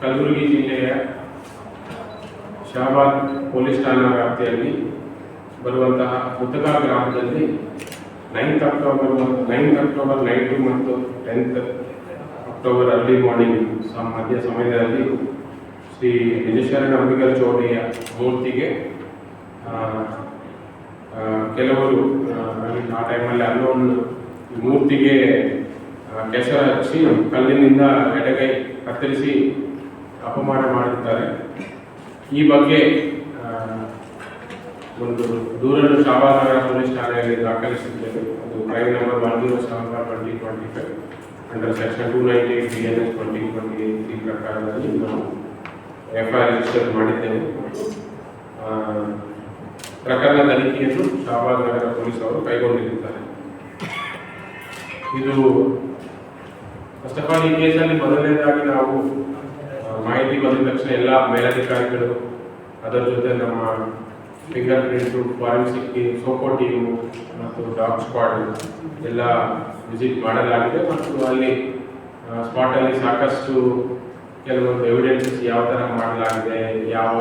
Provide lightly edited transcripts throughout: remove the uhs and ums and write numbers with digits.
ಕಲಬುರಗಿ ಜಿಲ್ಲೆಯ ಶಹಾಬಾದ್ ಪೊಲೀಸ್ ಠಾಣಾ ವ್ಯಾಪ್ತಿಯಲ್ಲಿ ಬರುವಂತಹ ಮುತಕಾ ಗ್ರಾಮದಲ್ಲಿ 9th ಅಕ್ಟೋಬರ್ ನೈಟು ಮತ್ತು 10th ಅಕ್ಟೋಬರ್ ಅರ್ಲಿ ಮಾರ್ನಿಂಗ್ ಮಧ್ಯ ಸಮಯದಲ್ಲಿ ಶ್ರೀ ನಿಜಶರಣ ಅಂಬಿಗರ ಚೌಡಯ್ಯ ಮೂರ್ತಿಗೆ ಕೆಲವರು ಆ ಟೈಮಲ್ಲಿ ಅನ್ನೋನ್ ಮೂರ್ತಿಗೆ ಕೆಸರು ಹಚ್ಚಿ ಕಲ್ಲಿನಿಂದ ಎಡಗೈ ಕತ್ತರಿಸಿ ಅಪಮಾನ ಮಾಡುತ್ತಾರೆ. ಈ ಬಗ್ಗೆ ಒಂದು ದೂರನ್ನು ಶಹಾಬಾದ್ ನಗರ ಪೊಲೀಸ್ ಠಾಣೆಯಲ್ಲಿ ದಾಖಲಿಸಿದ್ದೇವೆ. ಅದು crime number 107/2025 under section 298 BNS 2023 ಪ್ರಕಾರದಲ್ಲಿ ನಾವು FIR ರಿಜಿಸ್ಟರ್ ಮಾಡಿದ್ದೇವೆ. ಪ್ರಕರಣ ತನಿಖೆಯನ್ನು ಶಹಾಬಾದ್ ನಗರ ಪೊಲೀಸ್ ಅವರು ಕೈಗೊಂಡಿರುತ್ತಾರೆ. ಇದು ಫಸ್ಟ್ ಆಫ್ ಆಲ್ ಈ ಕೇಸಲ್ಲಿ ಮೊದಲನೇದಾಗಿ ನಾವು ಮಾಹಿತಿ ಬಂದ ತಕ್ಷಣ ಎಲ್ಲ ಮೇಲಧಿಕಾರಿಗಳು ಅದರ ಜೊತೆ ನಮ್ಮ finger print forensic SOCO team ಮತ್ತು ಡಾಗ್ ಸ್ಕ್ವಾಡ್ ಎಲ್ಲ ವಿಸಿಟ್ ಮಾಡಲಾಗಿದೆ ಮತ್ತು ಅಲ್ಲಿ ಸ್ಪಾಟಲ್ಲಿ ಸಾಕಷ್ಟು ಕೆಲವೊಂದು ಎವಿಡೆನ್ಸಸ್ ಯಾವ ಥರ ಮಾಡಲಾಗಿದೆ, ಯಾವ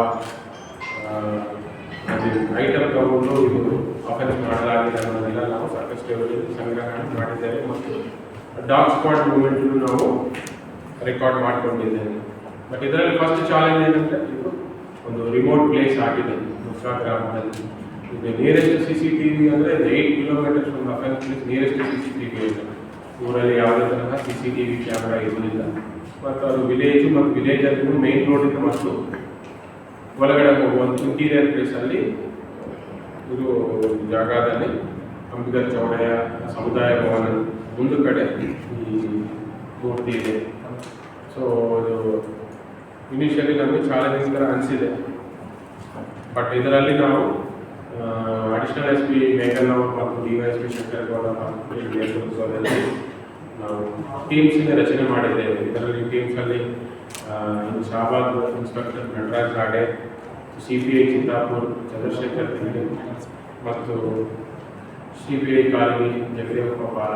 ಐಟಮ್ ತಗೊಂಡು ಇದು ಅಫೆನ್ಸ್ ಮಾಡಲಾಗಿದೆ ಅನ್ನೋದೆಲ್ಲ ನಾವು ಸಾಕಷ್ಟು ಎವಿಡೆನ್ಸ್ ಸಂಗ್ರಹ ಮಾಡಿದ್ದೇವೆ ಮತ್ತು ಡಾಗ್ ಸ್ಕ್ವಾಡ್ ಮೂವ್ಮೆಂಟನ್ನು ನಾವು ರೆಕಾರ್ಡ್ ಮಾಡಿಕೊಂಡಿದ್ದೇವೆ. ಬಟ್ ಇದರಲ್ಲಿ ಫಸ್ಟ್ ಚಾಲೆಂಜ್ ಏನಂದರೆ ಇದು ಒಂದು ರಿಮೋಟ್ ಪ್ಲೇಸ್ ಆಗಿದೆ ಮುಸ್ರಾ ಗ್ರಾಮದಲ್ಲಿ. ಇದು ನಿಯರೆಸ್ಟ್ CCTV ಅಂದರೆ 8 ಕಿಲೋಮೀಟರ್ಸ್ ಒಂದು ಅಫೆನ್ಸ್ ಪ್ಲೇಸ್ ನಿಯರೆಸ್ಟ್ CCTV ಇದೆ. ಊರಲ್ಲಿ ಯಾವುದೇ ತರಹ CCTV ಕ್ಯಾಮ್ರಾ ಇರಲಿಲ್ಲ ಮತ್ತು ಅದು ವಿಲೇಜು ಮತ್ತು ವಿಲೇಜಲ್ಲಿ ಮೇನ್ ರೋಡಿಂದ ಮತ್ತು ಒಳಗಡೆ ಹೋಗುವಂಥ ಇಂಟೀರಿಯರ್ ಪ್ಲೇಸಲ್ಲಿ ಇದು ಜಾಗದಲ್ಲಿ ಅಂಬಿಗರ ಚೌಡಯ್ಯ ಸಮುದಾಯ ಭವನ ಒಂದು ಕಡೆ ಈ ಮೂರ್ತಿ ಇದೆ. ಸೊ ಇದು ಇನಿಷಿಯಲಿ ನಮಗೆ ಚಾಲೆಂಜಿಂಗ್ ಥರ ಅನಿಸಿದೆ. ಬಟ್ ಇದರಲ್ಲಿ ನಾವು ಅಡಿಷನಲ್ SP ಮೇಘನ್ ಅವರು ಮತ್ತು DYSP ಶಂಕರ್ ಗೌಡ ನೇತೃತ್ವದಲ್ಲಿ ನಾವು ಟೀಮ್ಸಿನ ರಚನೆ ಮಾಡಿದ್ದೇವೆ. ಇದರಲ್ಲಿ ಟೀಮ್ಸಲ್ಲಿ ಶಹಾಬಾದ್ ಇನ್ಸ್ಪೆಕ್ಟರ್ ನಟರಾಜ್ ರಾಡೆ, CPI ಚಿತ್ತಾಪುರ್ ಚಂದ್ರಶೇಖರ್ ತಿಂಡಿ ಮತ್ತು CPI ಕಾಲನಿ ಜಗದೇವಪ್ಪ ಬಾಲ,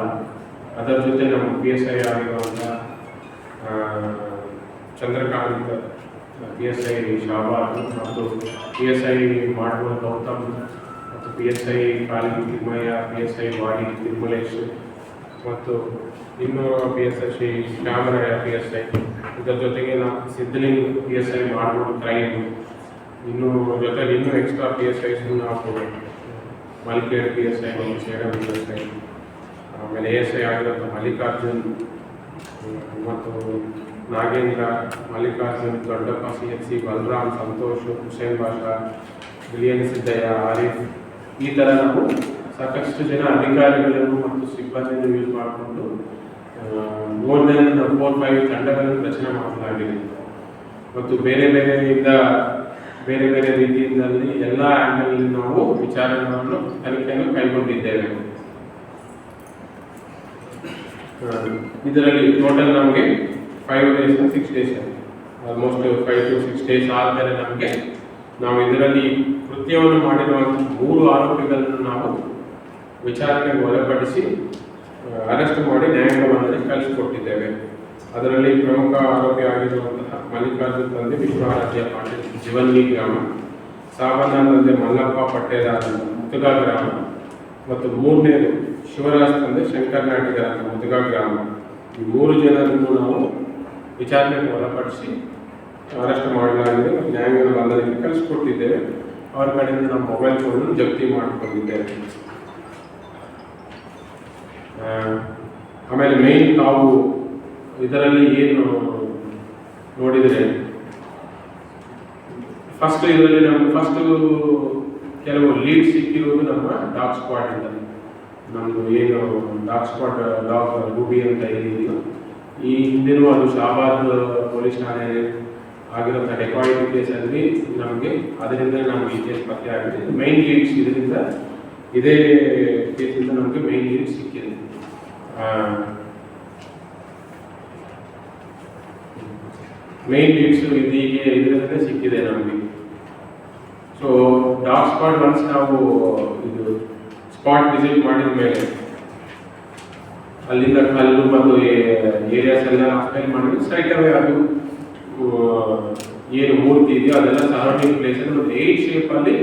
ಅದರ ಜೊತೆ ನಮ್ಮ PSI ಆಗಿರುವಂಥ ಚಂದ್ರಕಾಂತ್ PSI ಶಹಾಬಾದ್ ಮತ್ತು PSI ಮಾಡುವ ಗೌತಮ್ ಮತ್ತು PSI ಕಾಲನಿ ತಿಮ್ಮಯ್ಯ, PSI ವಾಡಿ ತಿರುಮಲೇಶ್ ಮತ್ತು ಇನ್ನೂ PSI ಶ್ರೀ ಶ್ಯಾಮರಾಯ PSI, ಇದರ ಜೊತೆಗೆ ನಾವು ಸಿದ್ಧಲಿಂಗ್ PSI ಮಾಡುವ ಕ್ರೈಮ್, ಇನ್ನೂ ಜೊತೆಗೆ ಇನ್ನೂ ಎಕ್ಸ್ಟ್ರಾ PSIಸ್ ನಾವು ಮಲ್ಕೇಡ್ PSI ಮತ್ತು ಸೇಡಂ PSI, ಆಮೇಲೆ ASI ಆಗಿರೋಂಥ ಮಲ್ಲಿಕಾರ್ಜುನ್ ಮತ್ತು ನಾಗೇಂದ್ರ, ಮಲ್ಲಿಕಾರ್ಜುನ್, ದೊಡ್ಡಪ್ಪ CSC, ಬಲರಾಮ್, ಸಂತೋಷ್, ಹುಸೇನ್ ಬಾಷಾ, ಬಿಲಿಯನ್ ಸಿದ್ದಯ್ಯ, ಆರಿಫ್, ಈ ಥರ ನಾವು ಸಾಕಷ್ಟು ಜನ ಅಧಿಕಾರಿಗಳನ್ನು ಮತ್ತು ಸಿಬ್ಬಂದಿಯನ್ನು ಯೂಸ್ ಮಾಡಿಕೊಂಡು ಮೋರ್ ದೆನ್ 4-5 ತಂಡಗಳನ್ನು ರಚನೆ ಮಾಡಲಾಗಿದೆ ಮತ್ತು ಬೇರೆ ಬೇರೆ ರೀತಿಯಿಂದಲ್ಲಿ ಎಲ್ಲ ಆ್ಯಂಗಲ್ನಲ್ಲಿ ನಾವು ವಿಚಾರಗಳನ್ನು ತನಿಖೆಯನ್ನು ಕೈಗೊಂಡಿದ್ದೇವೆ. ಇದರಲ್ಲಿ ಟೋಟಲ್ ನಮಗೆ 5 days 6 days almost 5 to 6 days ಆದಮೇಲೆ ನಾವು ಇದರಲ್ಲಿ ಕೃತ್ಯವನ್ನು ಮಾಡಿರುವಂಥ 3 ಆರೋಪಿಗಳನ್ನು ನಾವು ವಿಚಾರಣೆಗೆ ಒಳಪಡಿಸಿ ಅರೆಸ್ಟ್ ಮಾಡಿ ನ್ಯಾಯಾಂಗ ಬಂಧನಕ್ಕೆ ಕಳಿಸಿಕೊಟ್ಟಿದ್ದೇವೆ. ಅದರಲ್ಲಿ ಪ್ರಮುಖ ಆರೋಪಿ ಆಗಿರುವಂತಹ ಮಲ್ಲಿಕಾರ್ಜುನ್ ತಂದೆ ವಿಶ್ವರಾಜ್ಯ ಪಾಟೀಲ್ ಜೀವನ್ಗಿ ಗ್ರಾಮ, ಸಾಬಣ್ಣ ತಂದೆ ಮಲ್ಲಪ್ಪ ಪಟ್ಟೇದಾರ ಮುತುಗಾ ಗ್ರಾಮ ಮತ್ತು 3ನೇದು ಶಿವರಾಜ್ ತಂದೆ ಶಂಕರ್ ನಾಟಿಗರ ಮುತುಗಾ ಗ್ರಾಮ. ಈ 3 ಜನರನ್ನು ನಾವು ವಿಚಾರಣೆಗೆ ಒಳಪಡಿಸಿ ಅರೆಸ್ಟ್ ಮಾಡಲಾಗಿದೆ ಮತ್ತು ನ್ಯಾಯಾಂಗ ಬಂಧನಕ್ಕೆ ಕಳಿಸಿಕೊಟ್ಟಿದ್ದೇವೆ. ಅವರ ಕಡೆಯಿಂದ ನಮ್ಮ ಮೊಬೈಲ್ ಫೋನನ್ನು ಜಪ್ತಿ ಮಾಡಿಕೊಂಡಿದ್ದೇವೆ. ಆಮೇಲೆ ಮೇನ್ ತಾವು ಇದರಲ್ಲಿ ಏನು ನೋಡಿದರೆ ಇದರಲ್ಲಿ ನಮ್ಗೆ ಕೆಲವು ಲೀಡ್ ಸಿಕ್ಕಿರುವುದು ನಮ್ಮ ಡಾಗ್ ಸ್ಕ್ವಾಡಿಂದ. ನಮ್ಮದು ಏನು ಡಾಗ್ ಸ್ಕ್ವಾಡ್ ಡಾಗ್ ರೂಬಿ ಅಂತ ಏನಿದೆಯೋ ಈ ಹಿಂದಿನೂ ಅದು ಶಹಾಬಾದ್ ಪೊಲೀಸ್ ಠಾಣೆಯಲ್ಲಿ ಆಗಿರೋಂಥ ಡೆಕಾಯಿಟಿ ಕೇಸಲ್ಲಿ ನಮಗೆ ಅದರಿಂದ ನಮಗೆ ಈ ಕೇಸ್ ಪತ್ತೆ ಆಗಿದೆ. ಮೈನ್ ಲೀಡ್ಸ್ ಇದೇ ಕೇಸಿಂದ ನಮಗೆ ಮೈನ್ ಲೀಡ್ ಸಿಕ್ಕಿದೆ. ಮೈನ್ ಲೀಡ್ಸು ಇದರಿಂದಲೇ ಸಿಕ್ಕಿದೆ ನಮಗೆ. ಸೊ ಡಾಗ್ ಸ್ಕ್ವಾಡ್ ಒನ್ಸ್ ನಾವು ಇದು ಸ್ಪಾಟ್ ವಿಸಿಟ್ ಮಾಡಿದ ಮೇಲೆ ಅಲ್ಲಿಂದ ಕಲ್ಲು ಮತ್ತು ಏರಿಯಾಸ್ ಎಲ್ಲ ಆಕ್ಯುಪೈ ಮಾಡಿದ್ರೆ ಸ್ಟ್ರೈಟ್ ಅವೇ ಅದು ಏನು ಮೂರ್ತಿ ಇದೆಯೋ ಅದೆಲ್ಲ ಸರೌಂಡಿಂಗ್ ಪ್ಲೇಸಲ್ಲಿ ಒಂದು 8 ಶೇಪಲ್ಲಿ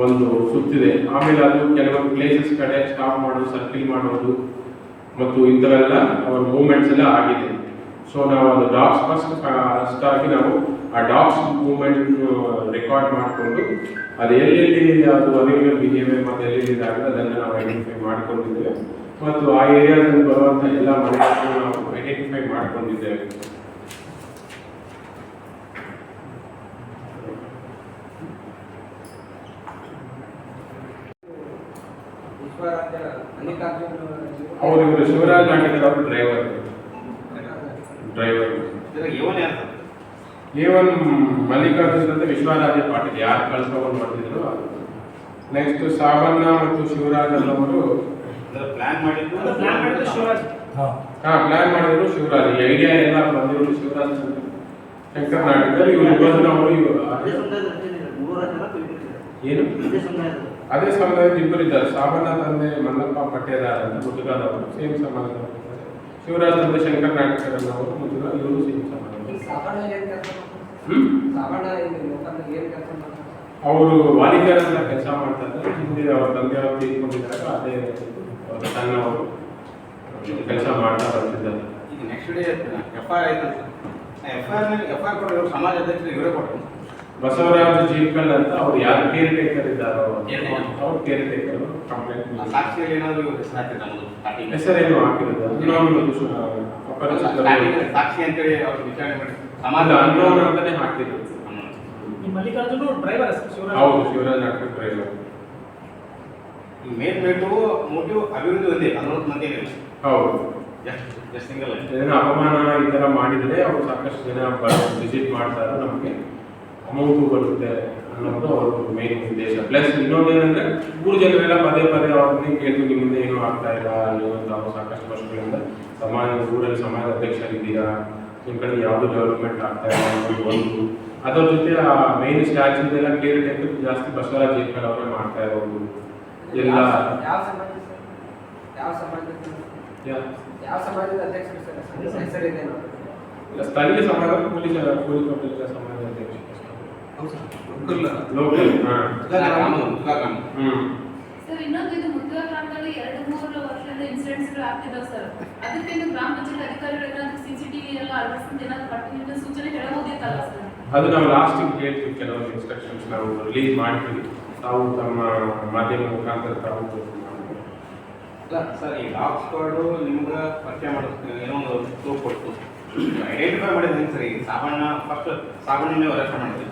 ಒಂದು ಸುತ್ತಿದೆ. ಆಮೇಲೆ ಅದು ಕೆಲವೊಂದು ಪ್ಲೇಸಸ್ ಕಡೆ ಸ್ಟಾಪ್ ಮಾಡೋದು, ಸರ್ಕಿಲ್ ಮಾಡೋದು ಮತ್ತು ಇಂಥವೆಲ್ಲ ಅವರ ಮೂವ್ಮೆಂಟ್ಸ್ ಎಲ್ಲ ಆಗಿದೆ. ಸೊ ನಾವು ಅದು ಡಾಗ್ಸ್ ಫಸ್ಟ್ ಆಗಿ ನಾವು ಆ ಡಾಗ್ಸ್ ಮೂವ್ಮೆಂಟ್ ರೆಕಾರ್ಡ್ ಮಾಡಿಕೊಂಡು ಅದು ಎಲ್ಲೆಲ್ಲಿ ಅದು ಅನಿಮಲ್ ಬಿಹೇವಿಯರ್ ಮತ್ತು ಎಲ್ಲೆಲ್ಲಿ ಇದಾಗಿದೆ ಅದನ್ನು ನಾವು ಐಡೆಂಟಿಫೈ ಮಾಡ್ಕೊಂಡಿದ್ದೇವೆ. ಮತ್ತು ಆ ಏರಿಯಾದಲ್ಲಿ ಬರುವಂಥ ಎಲ್ಲ ಮನೆಗಳನ್ನು ನಾವು ಐಡೆಂಟಿಫೈ ಮಾಡ್ಕೊಂಡಿದ್ದೇವೆ. ಅವರು ಇವರು ಶಿವರಾಜ್ ನಾಟಿಕರ್ ಅವರು ಡ್ರೈವರ್ A1 ಮಲ್ಲಿಕಾರ್ಜುನ್ ಅಂತ ವಿಶ್ವರಾಜ ಪಾಟೀಲ್ ಯಾರು ಕಳ್ಸ್ಕೊಂಡು ಮಾಡ್ತಿದ್ರು. ನೆಕ್ಸ್ಟ್ ಸಾಬಣ್ಣ ಮತ್ತು ಶಿವರಾಜ್ ಅವರು ಪ್ಲಾನ್ ಮಾಡಿದ್ರು ಶಿವರಾಜ್. ಈ ಐಡಿಯಾ ಎಲ್ಲ ಬಂದಿರೋದು ಶಿವರಾಜ್ ಶಂಕರ್ ನಾಟಕರ್. ಇವರು ಏನು ಅದೇ ಸಮುದಾಯದ ಇಬ್ಬರು ಇದ್ದಾರೆ. ಸಾಬಣ್ಣ ತಂದೆ ಮಲ್ಲಪ್ಪ ಪಟ್ಟೇದಾರ್ ಅಂತ ಮುದುಗಾದವರು, ಸೇಮ್ ಸಮಾಜದವರು. ಶಿವರಾಜ್ ತಂದೆ ಶಂಕರ್ ನಾಟಕರ್ ಅನ್ನೋರು ಮುದುಗ, ಇವರು ಸೇಮ್ ಸಮಾಜ. ಅವರು ವಾಲಿಕರ್ ಅಂತ ಕೆಲಸ ಮಾಡ್ತಾರೆ. ಹಿಂದೆ ಅವರ ತಂದೆಯವರು ತೀರ್ಕೊಂಡಿದ್ದಾಗ ಅದೇ ಅವರ ಸಣ್ಣವರು ಕೆಲಸ ಮಾಡ್ತಾ ಬರ್ತಿದ್ದಾರೆ. ಈಗ ನೆಕ್ಸ್ಟ್ ಡೇ FIR ಆಯ್ತು. FIR ಕೊಡೋ ಸಮಾಜ ಅಧ್ಯಕ್ಷರು ಇವರೇ ಕೊಟ್ಟರು. ಬಸವರಾಜ ಜೀರ್ಕಲ್ ಅಂತ ಅವ್ರು ಯಾರು ಕೇರ್ ಟೇಕರ್ ಇದ್ದಾರೋ ಅವ್ರು ಕೇರ್ ಟೇಕರ್ ಕಂಪ್ಲೇಂಟ್. ಸಾಕ್ಷಿಯಲ್ಲಿ ಏನಾದರೂ ಹೆಸರೇನು ಹಾಕಿರೋದು ಸಾಕ್ಷಿ ಅಂತೇಳಿ ಅವ್ರು ವಿಚಾರಣೆ ಮಾಡಿ ಸಮಾಜ ಅನ್ನೋನ್ ಅಂತಾನೆ ಹಾಕಿದ್ರು. ಮಲ್ಲಿಕಾರ್ಜುನ್ ಡ್ರೈವರ್. ಹೌದು, ಶಿವರಾಜ್ ನಾಟಕ ಡ್ರೈವರ್. ಮೇನ್ ಮೋಟಿವ್ ಅಭಿವೃದ್ಧಿ ಒಂದೇ, 40 ಮಂದಿ. ಹೌದು, ಜಸ್ಟ್ ಸಿಂಗಲ್ ಅಪಮಾನ ಈ ತರ ಮಾಡಿದ್ರೆ ಅವ್ರು ಸಾಕಷ್ಟು ಜನ ವಿಸಿಟ್ ಮಾಡ್ತಾರೆ, ನಮಗೆ ಅಮೌಂಟು ಬರುತ್ತೆ ಅನ್ನೋದು ಅವ್ರ ಮೇನ್ ಉದ್ದೇಶ. ಪ್ಲಸ್ ಇನ್ನೊಂದೇನಂದ್ರೆ ಊರು ಜನರೆಲ್ಲ ಪದೇ ಅವ್ರನ್ನೇ ಕೇಳಿದ್ರು, ನಿಮ್ಮಿಂದ ಏನೂ ಆಗ್ತಾ ಇಲ್ಲ ಅಲ್ಲಿ ಅಂತ. ಅವ್ರು ಸಾಕಷ್ಟು ವರ್ಷಗಳಿಂದ ಊರಲ್ಲಿ ಸಮಾಜ ಅಧ್ಯಕ್ಷರಿದ್ದೀರಾ, ನಿಮ್ಮ ಕಡೆ ಯಾವುದು ಡೆವಲಪ್ಮೆಂಟ್ ಆಗ್ತಾ ಇಲ್ಲ ಅನ್ನೋದು ಒಂದು. ಅದರ ಜೊತೆ ಆ ಮೇನ್ ಸ್ಟ್ಯಾಚ್ಯೂದೆಲ್ಲ ಕೇರ್ ಟೇಕರ್ ಜಾಸ್ತಿ ಬಸವರಾಜ್ ಜೀರ್ಕಲ್ ಅವರೇ ಮಾಡ್ತಾ ಇರೋದು ಎಲ್ಲ. ಸ್ಥಳೀಯ ಸಮಾಜ ಕೂಲಿ ಪಬ್ಲಿಕ್ ಸಮಾಜ ಅಧ್ಯಕ್ಷ ಲೋಕಲ್. ಸರ್, ಇನ್ನೊಂದು ಇದು ಮುದ್ದುವ ಗ್ರಾಮದಲ್ಲಿ 2-3 ವರ್ಷದ ಇನ್ಸಿಡೆಂಟ್ಸ್ಗಳು ಆಗ್ತಿದಾವೆ ಸರ್. ಅದಕ್ಕೆ ಗ್ರಾಮ ಪಂಚಾಯತ್ ಅಧಿಕಾರಿಗಳು ಏನಾದ್ರು CCTV ಎಲ್ಲ ಅಳವಡಿಸಿದ ಏನಾದ್ರು ಕಟ್ಟುನಿಟ್ಟಿನ ಸೂಚನೆ ಹೇಳಬಹುದಿತ್ತಲ್ಲ ಸರ್? ಅದು ನಾವು ಲಾಸ್ಟಿಗೆ ಹೇಳ್ತೀವಿ, ಕೆಲವೊಂದು ಇನ್ಸ್ಟ್ರಕ್ಷನ್ಸ್ ನಾವು ರಿಲೀಸ್ ಮಾಡ್ತೀವಿ. ತಾವು ತಮ್ಮ ಮಾಧ್ಯಮ ಮುಖಾಂತರ ತಾವು ಸರ್. ಈ ಡಾಗ್ ಸ್ಕ್ವಾಡು ನಿಮ್ಗೆ ಪರಿಚಯ ಮಾಡೋದು ಏನೋ ಒಂದು ಕ್ಲೂ ಕೊಟ್ಟು ಐಡೆಂಟಿಫೈ ಮಾಡಿದ್ರೆ ಹೆಂಗೆ ಸರ್? ಈ ಸಾಬಣ್ಣನೇ ಅರೆಸ್ಟ್ ಮಾಡಿದ್ವಿ.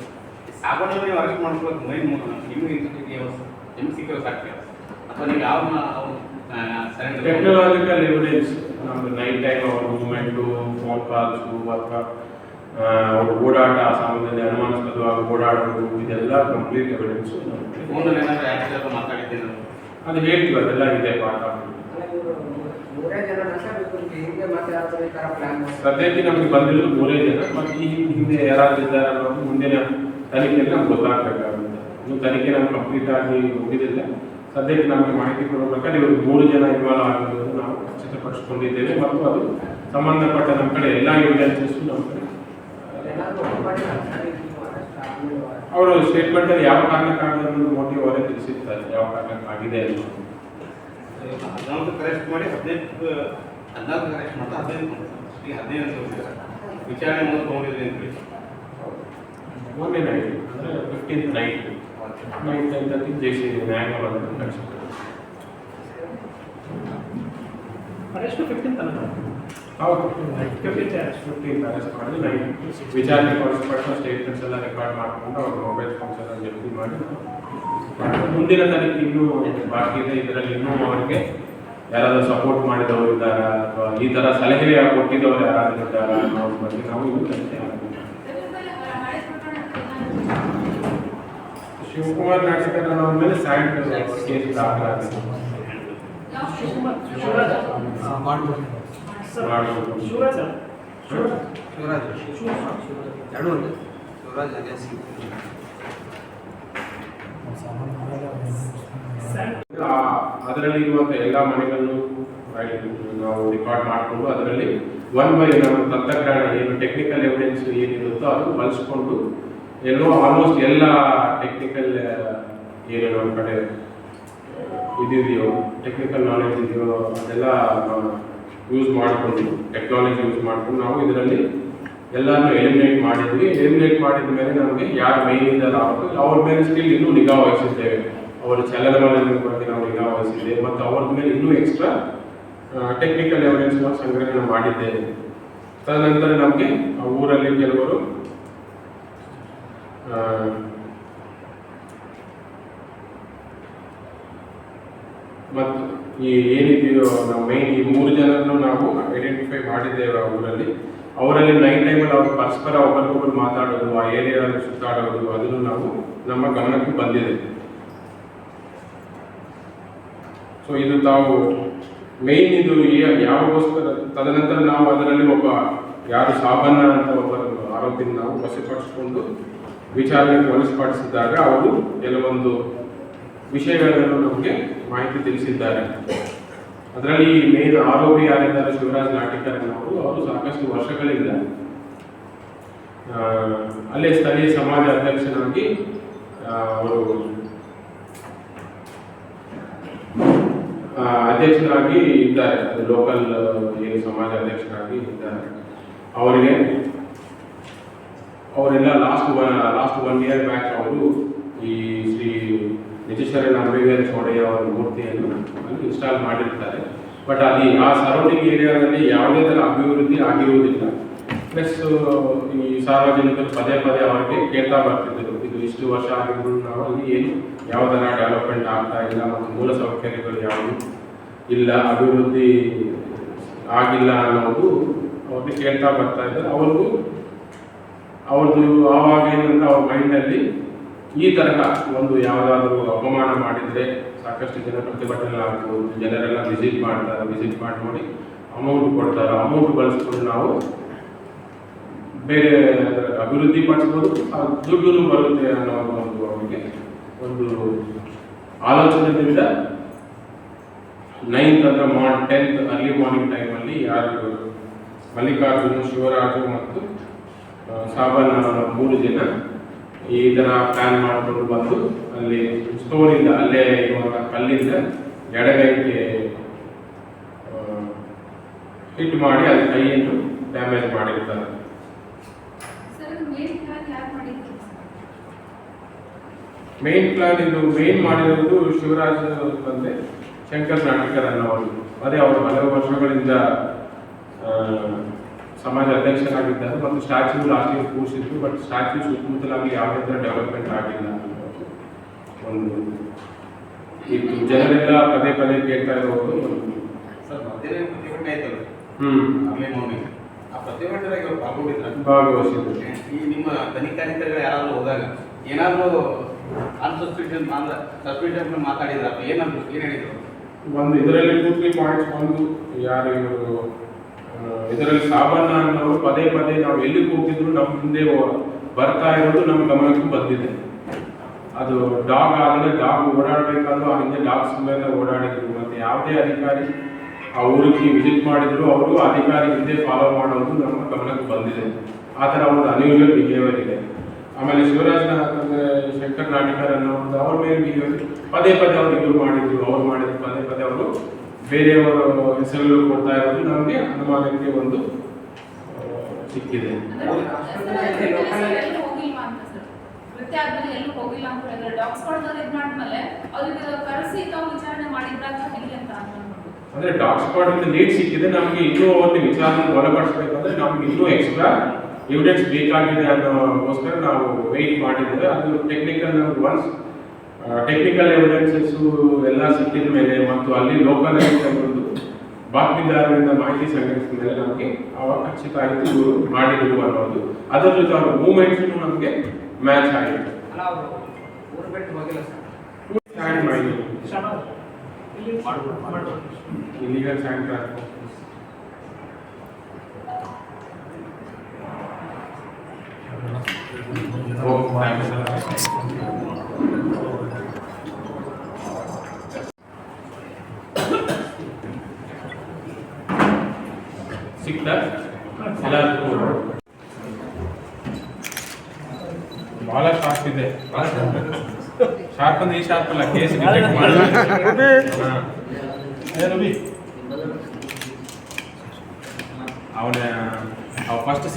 ಸಾಬಣ್ಣನೇ ಅರೆಸ್ಟ್ ಮಾಡ್ಕೊಳ್ಳೋದು ಮೈನ್ ನಿಮ್ಗೆ ಸಿಕ್ಕಿರೋ ಸಾಕ್ಷಿ ಅಥವಾ ನೀವು ಯಾವ ಟೆಕ್ನಾಲಜಿಕಲ್ ಎವಿಡೆನ್ಸ್, ನಮ್ದು ನೈಟ್ ಟೈಮ್ ಅವ್ರ ಮೂವ್ಮೆಂಟು, ಫೋನ್ ಕಾಲ್ಸು ಅಥವಾ ಅವ್ರ ಓಡಾಟ, ಆ ಸಮಯದಲ್ಲಿ ಅನುಮಾನಾಸ್ಪದವಾಗಿ ಓಡಾಡೋದು, ಇದೆಲ್ಲ ಕಂಪ್ಲೀಟ್ ಎವಿಡೆನ್ಸು. ಫೋನಲ್ಲಿ ಏನಾದರೂ ಯಾಕೆ ಮಾತಾಡಿದ್ದೇನೆ ಅದು ಹೇಳ್ತೀವಿ, ಅದೆಲ್ಲ ಇದೆ ಪಾಠ. ಸದ್ಯಕ್ಕೆ ನಮಗೆ ಬಂದಿರೋದು 3 ಜನ. ಮತ್ತು ಈ ಹಿಂದೆ ಯಾರಾದ್ರೂ ಇದ್ದಾರೆ ಅನ್ನೋದು ಮುಂದಿನ ತನಿಖೆಯಲ್ಲಿ ನಮ್ಗೆ ಗೊತ್ತಾಗಬೇಕಾಗುತ್ತೆ. ಇನ್ನು ತನಿಖೆ ನಮ್ಗೆ ಕಂಪ್ಲೀಟ್ ಆಗಿ ಮುಗಿದಿಲ್ಲ. ಸದ್ಯಕ್ಕೆ ನಮಗೆ ಮಾಹಿತಿ ಕೊಡೋ ಪ್ರಕಾರ ಇವರು 3 ಜನ ಇನ್ವಾಲ್ವ್ ಆಗಿರೋದು ನಾವು ಖಚಿತಪಡಿಸ್ಕೊಂಡಿದ್ದೇವೆ. ಮತ್ತು ಅದು ಸಂಬಂಧಪಟ್ಟ ನಮ್ಮ ಕಡೆ ಎಲ್ಲ ಎವಿಡೆನ್ಸಸ್ ನಮ್ಮ ಕಡೆ. ಅವರು ಸ್ಟೇಟ್ಮೆಂಟಲ್ಲಿ ಯಾವ ಕಾರಣಕ್ಕಾಗಿ ಮೋಟಿವ್ ಅವರೇ ತಿಳಿಸಿರ್ತಾರೆ, ಯಾವ ಕಾರಣಕ್ಕಾಗಿದೆ ಅಂತ. 14 ಅರೆಸ್ಟ್ ಮಾಡಿ 14 ಅರೆಸ್ಟ್ ಮಾಡ್ತಾ 15 ವಿಚಾರಣೆ ಮುಂದೆ ತೊಗೊಂಡಿದ್ರಿ ಅಂತ ಹೇಳಿ. ಮೊನ್ನೆ ನೈಟ್ ಅಂದರೆ 15th ನೈಟ್ 9:30 ಜೆಸಿ ನ್ಯಾಯಾಲಯವನ್ನು ನಡೆಸಿದ್ದಾರೆ. ಅರೆಸ್ಟ್ 15th ಅಲ್ಲ? ಹೌದು, 15th ಅರೆಸ್ಟ್ ಮಾಡಿ ನೈಟ್ ವಿಚಾರಣೆ ಪಡಿಸ್ಬಿಟ್ಟು ಸ್ಟೇಟ್ಮೆಂಟ್ಸ್ ಎಲ್ಲ ರೆಕಾರ್ಡ್ ಮಾಡಿಕೊಂಡು ಅವ್ರ ಮೊಬೈಲ್ ಫೋನ್ಸ್ ಎಲ್ಲ ಜಪ್ತಿ ಮಾಡಿ ಮುಂದಿನ ತನಿಖೆ ಇನ್ನೂ ಬಾಕಿ ಇದೆ. ಇದರಲ್ಲಿ ಇನ್ನೂ ಅವರಿಗೆ ಯಾರಾದರೂ ಸಪೋರ್ಟ್ ಮಾಡಿದವರು ಇದ್ದಾರಾ ಅಥವಾ ಈ ಥರ ಸಲಹೆ ಕೊಟ್ಟಿದ್ದವರು ಯಾರಾದರೂ ಇದ್ದಾರಾ ಅನ್ನೋದ್ರ ಬಗ್ಗೆ ನಾವು ಇನ್ನೂ ತನಿಖೆ ಮಾಡ್ತೀವಿ. ಶಿವಕುಮಾರ್ ನಾಟಕರ್ ಅನ್ನೋರ ಮೇಲೆ ಸ್ಯಾಂಡ್ ಕೇಸ್ ದಾಖಲಾಗಿದೆ. ಅದರಲ್ಲಿ ಇರುವಂತಹ ಎಲ್ಲ ಮನೆಗಳನ್ನು ನಾವು ರೆಕಾರ್ಡ್ ಮಾಡಿಕೊಂಡು ಅದರಲ್ಲಿ ಒನ್ ಬೈ ನಮ್ಮ ತಂತ್ರಜ್ಞಾನ ಏನು ಟೆಕ್ನಿಕಲ್ ಎವಿಡೆನ್ಸ್ ಏನಿರುತ್ತೋ ಅದು ಬಳಸ್ಕೊಂಡು ಆಲ್ಮೋಸ್ಟ್ ಎಲ್ಲ ಟೆಕ್ನಿಕಲ್ ಏನು ನಮ್ಮ ಕಡೆ ಇದೆಯೋ ಟೆಕ್ನಿಕಲ್ ನಾಲೆಜ್ ಇದೆಯೋ ಅದೆಲ್ಲ ಯೂಸ್ ಮಾಡಿಕೊಂಡು ಟೆಕ್ನಾಲಜಿ ಯೂಸ್ ಮಾಡಿಕೊಂಡು ನಾವು ಇದರಲ್ಲಿ ಎಲ್ಲರನ್ನೂ ಎಲಿಮಿನೇಟ್ ಮಾಡಿದ್ವಿ. ಎಲಿಮಿನೇಟ್ ಮಾಡಿದ ಮೇಲೆ ನಮಗೆ ಯಾರು ಮೈನಿಂದ ಅವ್ರ ಮೇಲೆ ಸ್ಟಿಲ್ ಇನ್ನೂ ನಿಗಾ ವಹಿಸಿದ್ದೇವೆ. ಅವರ ಚಲನವಲನದ ಬಗ್ಗೆ ನಾವು ನಿಗಾ ವಹಿಸಿದ್ದೇವೆ ಮತ್ತು ಅವ್ರ ಮೇಲೆ ಇನ್ನೂ ಎಕ್ಸ್ಟ್ರಾ ಟೆಕ್ನಿಕಲ್ ಎವಿಡೆನ್ಸ್ ಸಂಗ್ರಹಣೆ ಮಾಡಿದ್ದೇವೆ. ತದನಂತರ ನಮಗೆ ಆ ಊರಲ್ಲಿ ಕೆಲವರು ಮತ್ತು ಈ ಏನಿದೆಯೋ ನಾವು ಮೈನ್ ಈ 3 ಜನರನ್ನು ನಾವು ಐಡೆಂಟಿಫೈ ಮಾಡಿದ್ದೇವೆ ಆ ಊರಲ್ಲಿ. ಅವರಲ್ಲಿ ನೈಟ್ ಟೈಮಲ್ಲಿ ಅವರು ಪರಸ್ಪರ ಒಬ್ಬರಿಗೊಬ್ಬರು ಮಾತಾಡೋದು, ಆ ಏರಿಯಾದಲ್ಲಿ ಸುತ್ತಾಡೋದು ಅದನ್ನು ನಾವು ನಮ್ಮ ಗಮನಕ್ಕೆ ಬಂದಿದೆ. ಸೊ ಇದು ತಾವು ಮೇನ್ ಇದು ಯಾವಾಗೋಸ್ಕರ. ತದನಂತರ ನಾವು ಅದರಲ್ಲಿ ಒಬ್ಬ ಯಾರು ಸಾಬಣ್ಣ ಅಂತ ಒಬ್ಬ ಆರೋಪಿನ ನಾವು ವಶಪಡಿಸಿಕೊಂಡು ವಿಚಾರಣೆಗೆ ಒಳಪಡಿಸಿದಾಗ ಅವರು ಕೆಲವೊಂದು ವಿಷಯಗಳನ್ನು ನಮಗೆ ಮಾಹಿತಿ ತಿಳಿಸಿದ್ದಾರೆ. ಅದರಲ್ಲಿ ಮೇನ್ ಆರೋಪಿ ಯಾರಿದ್ದಾರೆ ಶಿವರಾಜ್ ಲಾಟಿಕರ್ ಅವರು ಸಾಕಷ್ಟು ವರ್ಷಗಳಿಂದ ಅಲ್ಲೇ ಸ್ಥಳೀಯ ಸಮಾಜ ಅಧ್ಯಕ್ಷನಾಗಿ ಅವರು ಅಧ್ಯಕ್ಷರಾಗಿ ಇದ್ದಾರೆ. ಅದು ಲೋಕಲ್ ಏನು ಸಮಾಜ ಅಧ್ಯಕ್ಷರಾಗಿ ಇದ್ದಾರೆ. ಅವರೆಲ್ಲ ಲಾಸ್ಟ್ 1 ಇಯರ್ ಬ್ಯಾಕ್ ಅವರು ಈ ಶ್ರೀ ನಿಜಶರಣ ಅಂಬೇಡ್ಕರ್ ಚೌಡಯ್ಯ ಅವರ ಮೂರ್ತಿಯನ್ನು ಅಲ್ಲಿ ಇನ್ಸ್ಟಾಲ್ ಮಾಡಿರ್ತಾರೆ. ಬಟ್ ಆ ಸರೌಂಡಿಂಗ್ ಏರಿಯಾದಲ್ಲಿ ಯಾವುದೇ ಥರ ಅಭಿವೃದ್ಧಿ ಆಗಿರುವುದಿಲ್ಲ. ಪ್ಲಸ್ ಈ ಸಾರ್ವಜನಿಕರು ಪದೇ ಅವರಿಗೆ ಕೇಳ್ತಾ ಬರ್ತಿದ್ದರು, ಇದು ಇಷ್ಟು ವರ್ಷ ಆಗಿದ್ರು ನಾವು ಅಲ್ಲಿ ಏನು ಯಾವ ಥರ ಡೆವಲಪ್ಮೆಂಟ್ ಆಗ್ತಾ ಇಲ್ಲ ಮತ್ತು ಮೂಲ ಸೌಕರ್ಯಗಳು ಯಾವುದು ಇಲ್ಲ, ಅಭಿವೃದ್ಧಿ ಆಗಿಲ್ಲ ಅನ್ನೋದು ಅವ್ರಿಗೆ ಕೇಳ್ತಾ ಬರ್ತಾ ಇದ್ದಾರೆ. ಅವ್ರದ್ದು ಆವಾಗ ಏನಂದ್ರೆ ಅವ್ರ ಮೈಂಡಲ್ಲಿ ಈ ತರಹ ಒಂದು ಯಾವುದಾದ್ರೂ ಅಪಮಾನ ಮಾಡಿದರೆ ಸಾಕಷ್ಟು ಜನ ಪ್ರತಿಭಟನೆ ಆಗ್ಬೋದು, ಜನರೆಲ್ಲ ವಿಸಿಟ್ ಮಾಡಿ ನೋಡಿ ಅಮೌಂಟ್ ಕೊಡ್ತಾರೆ, ಅಮೌಂಟ್ ಬಳಸ್ಕೊಂಡು ನಾವು ಬೇರೆ ಅಭಿವೃದ್ಧಿ ಪಡಿಸ್ಬೋದು, ದುಡ್ಡು ಬರುತ್ತೆ ಅನ್ನೋ ಒಂದು ಅವರಿಗೆ ಒಂದು ಆಲೋಚನೆಯಿಂದ 9th ಅಂದ್ರೆ 10th ಅರ್ಲಿ ಮಾರ್ನಿಂಗ್ ಟೈಮಲ್ಲಿ ಯಾರು ಮಲ್ಲಿಕಾರ್ಜುನ, ಶಿವರಾಜು ಮತ್ತು ಸಾಬಣ್ಣ 3 ಜನ ಈ ಥರ ಪ್ಲಾನ್ ಮಾಡಿಕೊಂಡು ಬಂದು ಅಲ್ಲಿ ಸ್ಟೋರಿಂದ ಅಲ್ಲೇ ಇರುವಂಥ ಕಲ್ಲಿಂದ ಎಡಗೈಗೆ ಹಿಟ್ ಮಾಡಿ ಅಲ್ಲಿ ಕೈಯನ್ನು ಡ್ಯಾಮೇಜ್ ಮಾಡಿರ್ತಾರೆ. ಮೇನ್ ಪ್ಲಾನ್ ಮಾಡಿರೋದು ಶಿವರಾಜ್ ಬಂದೆ ಶಂಕರ್ ನಾಟಿಕರ್ ಅನ್ನೋರು. ಅದೇ ಅವರು ಹಲವು ವರ್ಷಗಳಿಂದ ಸಮಾಜ ಅಧ್ಯಕ್ಷರಾಗಿದ್ದಾರೆ ಮತ್ತು ಸ್ಟ್ಯಾಚ್ಯೂ ಲಾಸ್ಟಿಗೆ ಕೂರಿಸಿದ್ರು. ಬಟ್ ಸ್ಟ್ಯಾಚ್ಯೂ ಸುತ್ತಮುತ್ತಲಾಗಿ ಯಾವುದೇ ಥರ ಡೆವಲಪ್ಮೆಂಟ್ ಆಗಿಲ್ಲ. ಒಂದು ಇದು ಜನರೆಲ್ಲ ಪದೇ ಕೇಳ್ತಾ ಇರೋದು. ಸರ್ ಮಧ್ಯಾಹ್ನ ಪ್ರತಿಭಟನೆ ಆಯ್ತಲ್ಲ, ಆ ಪ್ರತಿಭಟನೆಗೆ ಭಾಗವಹಿಸಿದ್ರು. ಈ ನಿಮ್ಮ ತನಿಖಾಧಿಕಾರಿಗಳು ಯಾರಾದರೂ ಹೋದಾಗ ಏನಾದರೂ ಅನ್ಸಸ್ಪಿಷನ್ ಮಾತಾಡಿದ್ರ ಏನು ಹೇಳಿದ್ರು? ಒಂದು ಇದರಲ್ಲಿ 2-3 ಪಾಯಿಂಟ್ಸ್. ಒಂದು ಯಾರು ಇವರು ಇದರಲ್ಲಿ ಸಾಬಣ್ಣ ಅನ್ನೋರು ಪದೇ ನಾವು ಎಲ್ಲಿ ಹೋಗಿದ್ರು ನಮ್ಮ ಹಿಂದೆ ಬರ್ತಾ ಇರೋದು ನಮ್ಮ ಗಮನಕ್ಕೂ ಬಂದಿದೆ. ಅದು ಡಾಗ್ ಆದರೆ ಡಾಗ್ ಓಡಾಡಬೇಕಾದ್ರೂ ಆ ಹಿಂದೆ ಡಾಗ್ಸ್ ಮೇಲೆ ಓಡಾಡಿದ್ರು. ಮತ್ತು ಯಾವುದೇ ಅಧಿಕಾರಿ ಆ ಊರಿಗೆ ವಿಸಿಟ್ ಮಾಡಿದ್ರು ಅವರು ಅಧಿಕಾರಿ ಹಿಂದೆ ಫಾಲೋ ಮಾಡೋದು ನಮ್ಮ ಗಮನಕ್ಕೆ ಬಂದಿದೆ. ಆ ಥರ ಒಂದು ಅನ್ಯೂಜುವಲ್ ಬಿಹೇವಿಯರ್ ಇದೆ. ಆಮೇಲೆ ಶಿವರಾಜ್ ಶಂಕರ್ ನಾಟಿಕರ್ ಅನ್ನೋದು ಅವ್ರ ಮೇಲೆ ಬಿಹೇವಿಯರ್ ಪದೇ ಅವ್ರು ಇವರು ಮಾಡಿದ್ರು, ಅವ್ರು ಮಾಡಿದ್ರು, ಪದೇ ಅವರು ಬೇರೆಯವರು ಹೆಸರು ಕೊಡ್ತಾ ಇರೋದು ನಮಗೆ ಅನುಮಾನಕ್ಕೆ ಒಂದು ಸಿಕ್ಕಿದೆ. ಅಂದ್ರೆ ಡಾಗ್ ಸ್ಪಾಟ್ ಲೀಡ್ ಸಿಕ್ಕಿದೆ ನಮಗೆ. ಇನ್ನೂ ಒಂದು ವಿಚಾರಣೆ ಒಳಪಡಿಸಬೇಕಂದ್ರೆ ನಮ್ಗೆ ಇನ್ನೂ ಎಕ್ಸ್ಟ್ರಾ ಎವಿಡೆನ್ಸ್ ಬೇಕಾಗಿದೆ ಅನ್ನೋಗೋಸ್ಕರ ನಾವು ವೆಯ್ಟ್ ಮಾಡಿದ್ದೇವೆ. ಅದು ಟೆಕ್ನಿಕಲ್ ಎವಿಡೆನ್ಸಸ್ ಎಲ್ಲ ಸಿಕ್ಕಿದ ಮೇಲೆ ಮತ್ತು ಅಲ್ಲಿ ಲೋಕಲ್ ಒಂದು ಬಾತ್ಮೀದಾರರಿಂದ ಮಾಹಿತಿ ಸಂಗ್ರಹಿಸಿದ ಮೇಲೆ ನಮಗೆ ಅವಾಗ ಖಚಿತ ಆಯಿತು ಇವರು ಮಾಡಿದ್ರು ಅನ್ನೋದು. ಅದರ ಜೊತೆ ಅವರ ಮೂವ್ಮೆಂಟ್ಸ್ ನಮಗೆ ಮ್ಯಾಚ್ ಆಯಿತು. ಇಲ್ಲಿಗಲ್ ಸ್ಯಾಂಡ್ ಬಹಳ ಶಾರ್ಪ್ ಇದೆ. ಶಾರ್ಪ್ ಅಂದ್ರೆ ಈ ಶಾರ್ಪ್ ಅಲ್ಲ, ಕೇಸ್ ಡಿಟೆಕ್ಟ್ ಮಾಡಿ ಅವನ ಫಸ್ಟ್